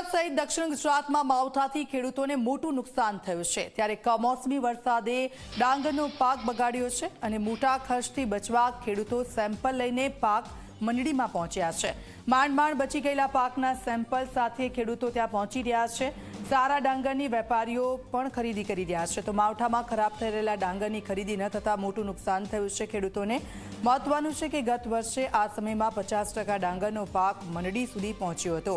સુરત સહિત દક્ષિણ ગુજરાતમાં માવઠાથી ખેડૂતોને મોટું નુકસાન થયું છે। ત્યારે કમોસમી વરસાદે ડાંગરનો પાક બગાડ્યો છે અને મોટા ખર્ચથી બચવા ખેડૂતો સેમ્પલ લઈને પાક મંડળીમાં પહોંચ્યા છે। માંડ બચી ગયેલા પાકના સેમ્પલ સાથે ખેડૂતો ત્યાં પહોંચી રહ્યા છે। સારા ડાંગરની વેપારીઓ પણ ખરીદી કરી રહ્યા છે। તો માવઠામાં ખરાબ થઈ રહેલા ડાંગરની ખરીદી ન થતાં મોટું નુકસાન થયું છે ખેડૂતોને। મહત્વનું છે કે ગત વર્ષે આ સમયમાં 50% ડાંગરનો પાક મંડળી સુધી પહોંચ્યો હતો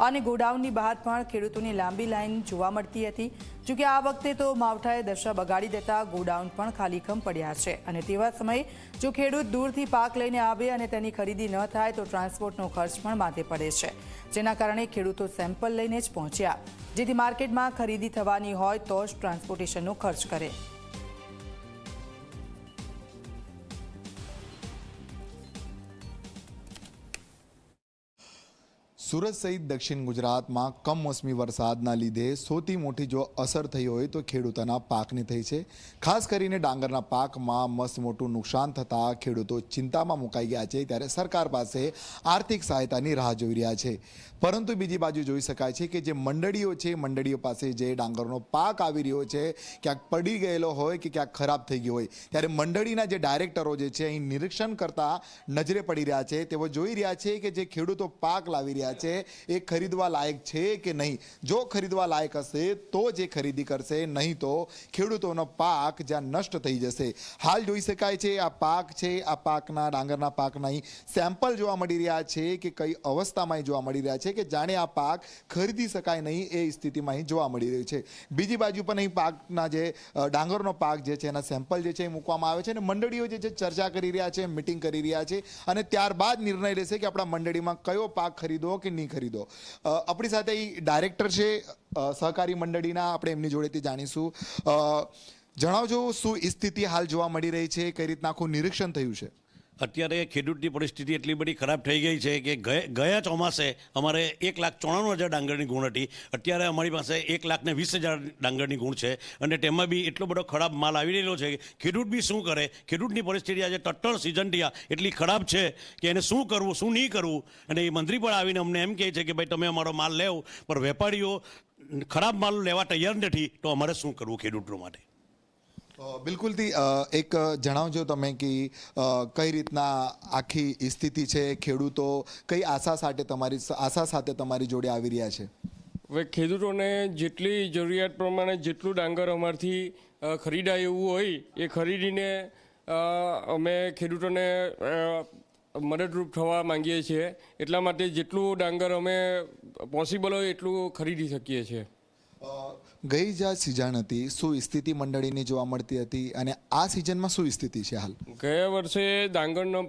અને ગોડાઉનની બહાર પણ ખેડૂતોની લાંબી લાઈન જોવા મળતી હતી। જોકે આ વખતે તો માવઠાએ દશા બગાડી દેતા ગોડાઉન પણ ખાલીખમ પડ્યા છે અને તેવા સમયે જો ખેડૂત દૂરથી પાક લઈને આવે અને તેની ખરીદી ન થાય તો ટ્રાન્સપોર્ટનો ખર્ચ પણ માથે પડે છે, જેના કારણે ખેડૂતો સેમ્પલ લઈને જ પહોંચ્યા, જેથી માર્કેટમાં ખરીદી થવાની હોય તો જ ટ્રાન્સપોર્ટેશનનો ખર્ચ કરે। સુરત સહિત દક્ષિણ ગુજરાતમાં કમોસમી વરસાદના લીધે સૌથી મોટી જો અસર થઈ હોય તો ખેડૂતોના પાકની થઈ છે। ખાસ કરીને ડાંગરના પાકમાં મસ્ત મોટું નુકસાન થતાં ખેડૂતો ચિંતામાં મુકાઈ ગયા છે। ત્યારે સરકાર પાસે આર્થિક સહાયતાની રાહ જોઈ રહ્યા છે, પરંતુ બીજી બાજુ જોઈ શકાય છે કે જે મંડળીઓ છે, મંડળીઓ પાસે જે ડાંગરનો પાક આવી રહ્યો છે ક્યાંક પડી ગયેલો હોય કે ક્યાંક ખરાબ થઈ ગયો હોય, ત્યારે મંડળીના જે ડાયરેક્ટરો જે છે અહીં નિરીક્ષણ કરતા નજરે પડી રહ્યા છે। તેઓ જોઈ રહ્યા છે કે જે ખેડૂતો પાક લાવી રહ્યા છે એ ખરીદવા લાયક છે કે નહીં। જો ખરીદવા લાયક હશે તો જે ખરીદી કરશે, નહીં તો ખેડૂતોનો પાક જ્યાં નષ્ટ થઈ જશે। હાલ જોઈ શકાય છે આ પાક છે, આ પાકના ડાંગરના પાકના સેમ્પલ જોવા મળી રહ્યા છે કે કઈ અવસ્થામાં જોવા મળી રહ્યા છે કે જાણે આ પાક ખરીદી શકાય નહીં એ સ્થિતિમાં અહીં જોવા મળી રહ્યું છે। બીજી બાજુ પણ અહીં પાકના જે ડાંગરનો પાક જે છે એના સેમ્પલ જે છે એ મૂકવામાં આવે છે અને મંડળીઓ જે છે ચર્ચા કરી રહ્યા છે, મિટિંગ કરી રહ્યા છે અને ત્યારબાદ નિર્ણય લેશે કે આપણા મંડળીમાં કયો પાક ખરીદવો કે નહીં ખરીદો। આપણી સાથે ડાયરેક્ટર છે સહકારી મંડળીના, આપણે એમની જોડેથી જાણીશું। જણાવજો શું સ્થિતિ હાલ જોવા મળી રહી છે, કઈ રીતના આખું નિરીક્ષણ થયું છે? અત્યારે ખેડૂતની પરિસ્થિતિ એટલી બધી ખરાબ થઈ ગઈ છે કે ગયા ચોમાસે અમારે 1,94,000 ડાંગરની ગુણ હતી, અત્યારે અમારી પાસે 1,20,000 ડાંગરની ગુણ છે અને તેમાં બી એટલો બધો ખરાબ માલ આવી રહેલો છે કે ખેડૂત બી શું કરે। ખેડૂતની પરિસ્થિતિ આજે ટટ્ટલ સિઝન એટલી ખરાબ છે કે એને શું કરવું શું નહીં કરવું। અને એ મંત્રી પણ આવીને અમને એમ કહે છે કે ભાઈ તમે અમારો માલ લેવો, પણ વેપારીઓ ખરાબ માલ લેવા તૈયાર નથી, તો અમારે શું કરવું ખેડૂતો માટે? બિલકુલથી એક જણાવજો તમે કે કઈ રીતના આખી સ્થિતિ છે, ખેડૂતો કઈ આશા સાથે તમારી જોડે આવી રહ્યા છે? હવે ખેડૂતોને જેટલી જરૂરિયાત પ્રમાણે જેટલું ડાંગર અમારથી ખરીદાય એવું હોય એ ખરીદીને અમે ખેડૂતોને મદદરૂપ થવા માંગીએ છીએ। એટલા માટે જેટલું ડાંગર અમે પોસિબલ હોય એટલું ખરીદી શકીએ છીએ। ગઈ જે સિઝન હતી શું સ્થિતિ મંડળીની જોવા મળતી હતી અને આ સિઝનમાં શું સ્થિતિ છે હાલ? ગયા વર્ષે ડાંગરનું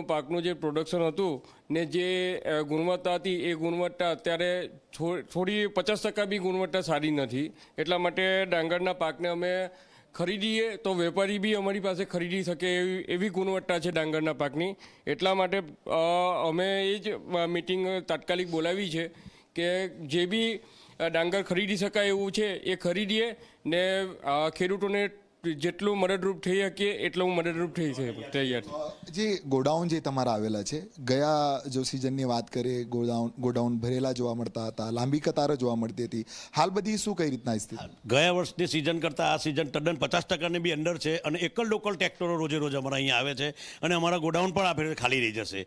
પાકનું જે પ્રોડક્શન હતું ને જે ગુણવત્તા હતી એ ગુણવત્તા અત્યારે થોડી 50% બી ગુણવત્તા સારી નથી। એટલા માટે ડાંગરના પાકને અમે ખરીદીએ તો વેપારી બી અમારી પાસે ખરીદી શકે એવી ગુણવત્તા છે ડાંગરના પાકની। એટલા માટે અમે એ જ મિટિંગ તાત્કાલિક બોલાવી છે કે જે બી ડાંગર ખરીદી શકાય એવું છે એ ખરીદીએ ને ખેડૂતોને જેટલું મદદરૂપ થઈ શકીએ એટલું મદદરૂપ થઈ છે તૈયાર। જે ગોડાઉન જે તમારા આવેલા છે, ગયા જો સિઝનની વાત કરીએ ગોડાઉન ભરેલા જોવા મળતા હતા, લાંબી કતારો જોવા મળતી હતી, હાલ બધી શું કઈ રીતના સ્થિતિ? ગયા વર્ષની સિઝન કરતાં આ સિઝન તદ્દન 50% બી અંડર છે અને લોકલ ટ્રેક્ટરો રોજે રોજ અમારા અહીંયા આવે છે અને અમારા ગોડાઉન પણ આપણે ખાલી રહી જશે